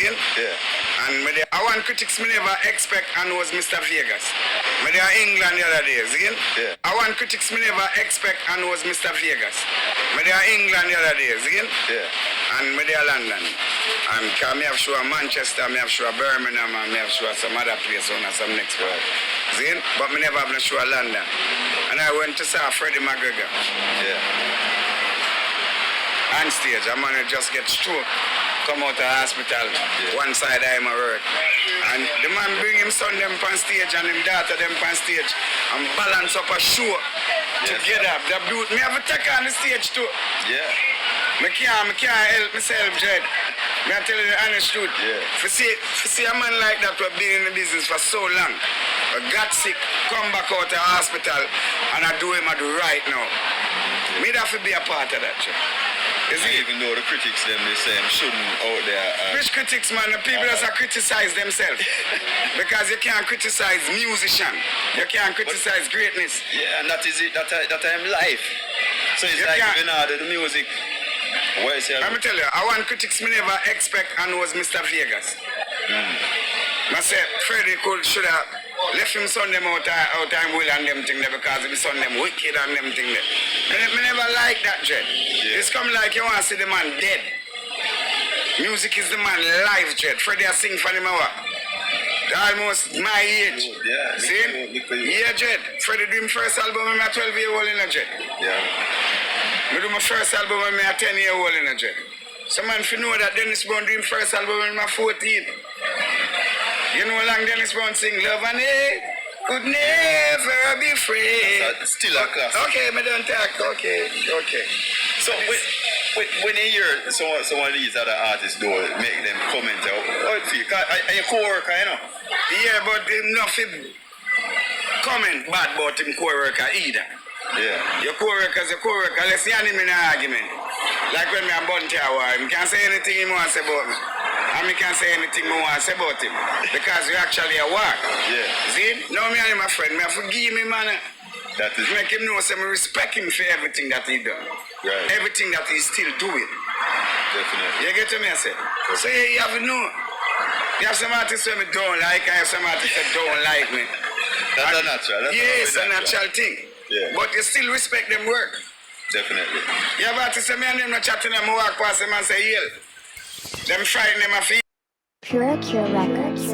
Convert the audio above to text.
see? Yeah. And I want critics me never expect and was Mr. Vegas. Me there England the other day, see? Yeah. I want critics me never expect and was Mr. Vegas. Me there England the other day, see? Yeah. And me there London. And me have show Manchester, me have show Birmingham, and me have show some other place on some next world. See? But me never have no show London. And I went to see Freddie Mcgregor. Yeah. On stage, a man just get stroke, come out of the hospital, one side of him a hurt. And the man bring him son them on stage and him daughter them on stage and balance up a show together. The dude, me have to take on the stage too. Yeah. Me can't help myself, Jed. Me I tell you the honest truth. Yeah. For see a man like that who have been in the business for so long, got sick, come back out of the hospital, and I do him I do right now. Me have to be a part of that, Jed. Even though the critics them they say shouldn't out there. Which critics, man? The people that criticize themselves. Because you can't criticize musician. You can't criticize greatness. Yeah, and that is it. That I'm life. So it's you like even the music. What is it? Let me tell you, I want critics me never expect and was Mr. Vegas. I said Freddie should have left him son them out time will and them thing there because his son them wicked and them thing there. Me never like that, Jed. Yeah. It's come like you want to see the man dead. Music is the man live, Jed. Freddie I sing for him almost my age. Yeah. See? Yeah, Jed. Freddie do him first album when I'm 12-year-old in a Jed. Yeah. I do my first album when I'm 10-year-old in a Jed. Some man if you know that Dennis Brown do him first album when I'm 14. You know how long Dennis Brown sing Love and Hate could never be free. That's still a class. Okay, me don't talk. Okay. So when you hear some of these other artists do make them comment how it feel? Are you co-worker, you know? Yeah, but nothing comment bad about him co-worker either. Yeah. Your co-worker's your co-worker. Let's see him in an argument. Like when me and Bunty are war, he can't say anything he wants to say about me. And me can't say anything I want to say about him. Because we actually a war. Yeah. See? Now me and him a friend. Me have to give him, man. That is make him know, say me respect him for everything that he done. Right. Everything that he's still doing. Definitely. You get to me, I say? So you have to know. You have some artists who me don't like, and you have some artists that don't like me. That's a natural. Yes, a natural thing. Yeah. But you still respect them work. Definitely. You have artists say me and them not chatting them, I walk past them and say, yell. Them frighten them a feel. Pure Records.